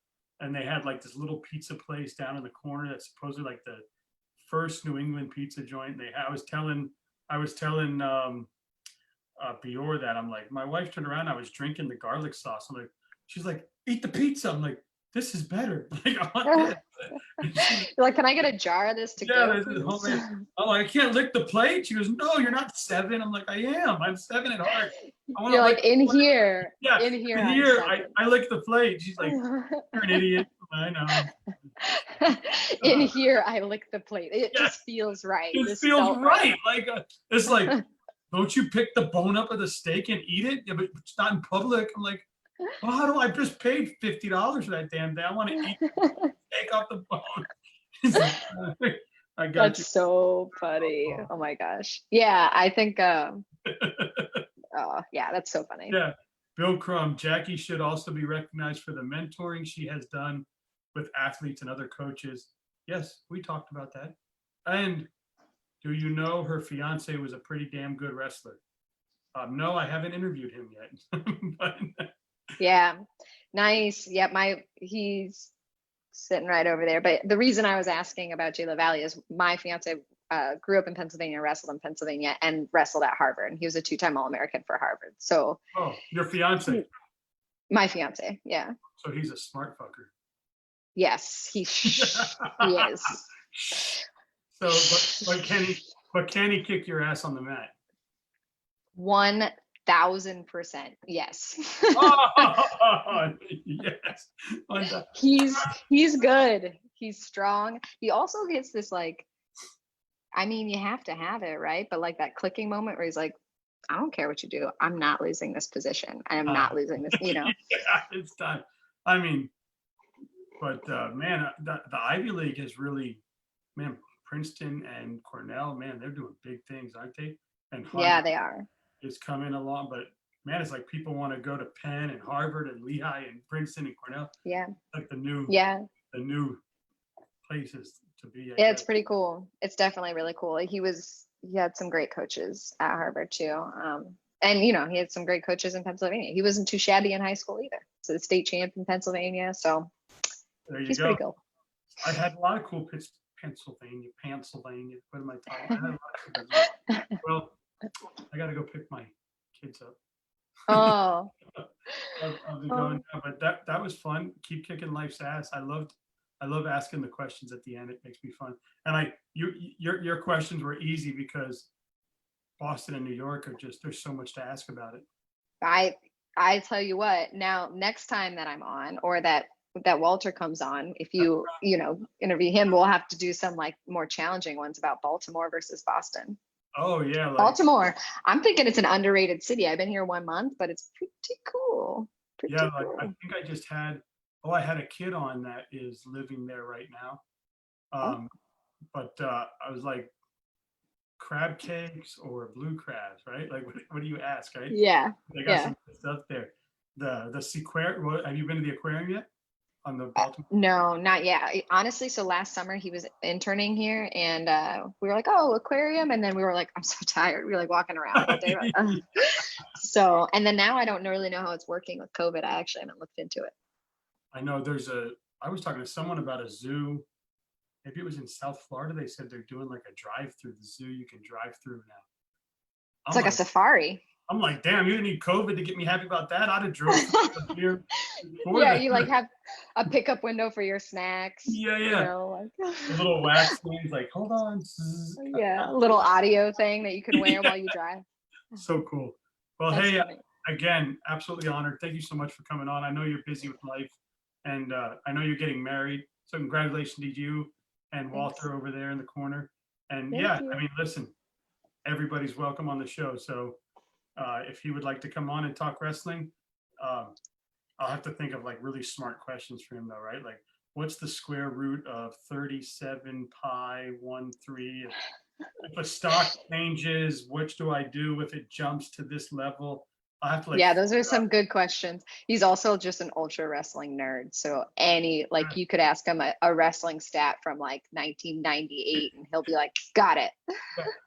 And they had like this little pizza place down in the corner that's supposedly like the first New England pizza joint. I was telling before that, I'm like, my wife turned around, I was drinking the garlic sauce. I'm like, she's like, eat the pizza. I'm like, this is better. Like, I want this. You're like, can I get a jar of this to Yeah, go, this is homemade. please? I'm like, I can't lick the plate. She goes, no, you're not 7. I'm like, I am. I'm 7 at heart. I want to You're lick like, the in plate. here, Yeah, in here, I'm here, 7. I lick the plate. She's like, you're an idiot. I know. In here, I lick the plate. It Yeah, just feels right. it This feels felt right. Like, it's like, don't you pick the bone up of the steak and eat it? Yeah, but it's not in public. I'm like, well, how do I just paid $50 for that damn thing? I want to eat steak off the bone. He's like, I got That's you. so funny. Oh my gosh. Yeah, I think oh yeah, that's so funny. Yeah. Bill Crum, Jacque should also be recognized for the mentoring she has done with athletes and other coaches. Yes, we talked about that. And do you know her fiance was a pretty damn good wrestler? No, I haven't interviewed him yet. But Yeah. Nice. Yep, he's sitting right over there. But the reason I was asking about J. LaValle is my fiance grew up in Pennsylvania, wrestled in Pennsylvania, and wrestled at Harvard. He was a 2-time All-American for Harvard. So oh, your fiance. my fiance, yeah. So he's a smart fucker. Yes, he is. So, but can he kick your ass on the mat? 1000%. Yes. Oh, yes. He's good. He's strong. He also gets this, like, I mean, you have to have it, right? But like that clicking moment where he's like, I don't care what you do. I'm not losing this position. I am not losing this, Yeah, it's time. I mean, but man, the Ivy League is really, man, Princeton and Cornell, man, they're doing big things, aren't they? And yeah, they are. Is coming along, but man, it's like people want to go to Penn and Harvard and Lehigh and Princeton and Cornell. Yeah. Like the new places to be. Yeah, it's pretty cool. It's definitely really cool. He had some great coaches at Harvard too. And he had some great coaches in Pennsylvania. He wasn't too shabby in high school either. So the state champ in Pennsylvania. So he's pretty cool. I had a lot of cool Pennsylvania. What am I talking? I had a lot of well, I got to go pick my kids up. Oh. I'll be going now, but that was fun. Keep kicking life's ass. I love asking the questions at the end. It makes me fun. And your questions were easy because Boston and New York are just, there's so much to ask about it. I tell you what, now next time that I'm on, or that Walter comes on, if you interview him, we'll have to do some like more challenging ones about Baltimore versus Boston. Oh yeah, Baltimore. I'm thinking it's an underrated city. I've been here 1 month, but it's pretty cool. Cool. I think I just had I had a kid on that is living there right now. But I was like, crab cakes or blue crabs, right? Like what do you ask, right? Yeah. They got some good stuff there. The Sequarium. Have you been to the aquarium yet? On the Baltimore? No, not yet. Honestly, so last summer he was interning here, and we were like, "Oh, aquarium," and then we were like, "I'm so tired." We were like walking around all day. So, and then now I don't really know how it's working with COVID. I actually haven't looked into it. I know I was talking to someone about a zoo. Maybe it was in South Florida. They said they're doing like a drive-through. The zoo you can drive through now. It's like a safari. I'm like, damn, you didn't need COVID to get me happy about that. I'd have drove here. Yeah, you like have a pickup window for your snacks. Yeah. A little wax things like, hold on. Yeah, a little audio thing that you can wear while you drive. So cool. Well, That's hey, funny. Again, absolutely honored. Thank you so much for coming on. I know you're busy with life, and I know you're getting married. So congratulations to you and Walter over there in the corner. And Thank you. I mean, listen, everybody's welcome on the show. So if he would like to come on and talk wrestling, I'll have to think of like really smart questions for him though, right? Like, what's the square root of 37 pi 1 3? If a stock changes, what do I do if it jumps to this level? I have to like. Yeah, those are some good questions. He's also just an ultra wrestling nerd. So you could ask him a wrestling stat from like 1998 and he'll be like, got it.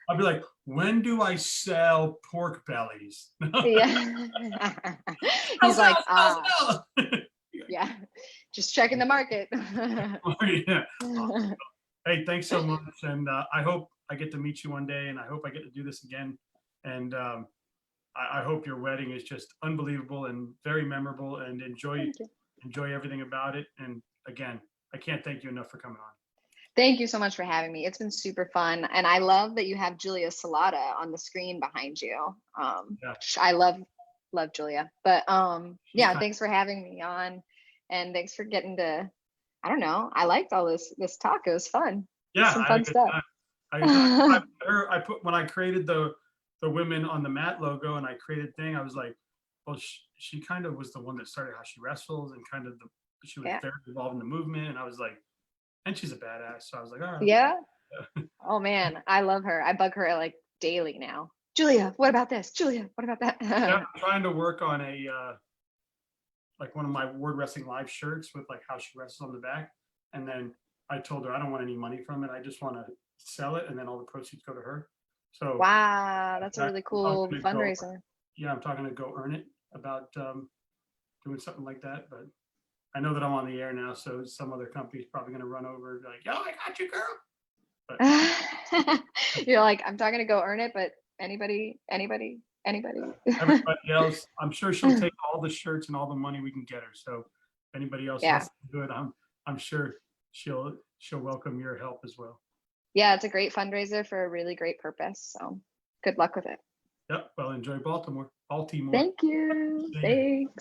I'll be like, when do I sell pork bellies? Yeah. He's like, yeah, just checking the market. Yeah. Hey, thanks so much. And I hope I get to meet you one day, and I hope I get to do this again. And I hope your wedding is just unbelievable and very memorable, and Thank you. enjoy everything about it. And again, I can't thank you enough for coming on. Thank you so much for having me. It's been super fun. And I love that you have Julia Salata on the screen behind you. Yeah. I love Julia. But yeah, kind- thanks for having me on. And thanks for getting to, I don't know. I liked all this talk. It was fun. Yeah, Some I had a fun good stuff. time. I put when I created the women on the mat logo and I created thing, I was like, well, she kind of was the one that started how she wrestles and kind of she was Yeah. very involved in the movement, and I was like, and she's a badass. So I was like, all right. Yeah. Oh man, I love her. I bug her like daily now. Julia, what about this? Julia, what about that? Yeah, I'm trying to work on a like one of my Word Wrestling Live shirts with like how she wrestles on the back. And then I told her I don't want any money from it. I just want to sell it, and then all the proceeds go to her. So Wow, that's a I- really I'm cool talking to fundraiser. I'm talking to Go Earn It about doing something like that. But I know that I'm on the air now, so some other company's probably going to run over and be like, "Yo, I got you, girl." But You're like, I'm talking to Go Earn It, but anybody. everybody else, I'm sure she'll take all the shirts and all the money we can get her. So if anybody else Yeah. wants to do it, I'm sure she'll welcome your help as well. Yeah, it's a great fundraiser for a really great purpose. So good luck with it. Yep. Well, enjoy Baltimore. Thank you. See ya. Thanks.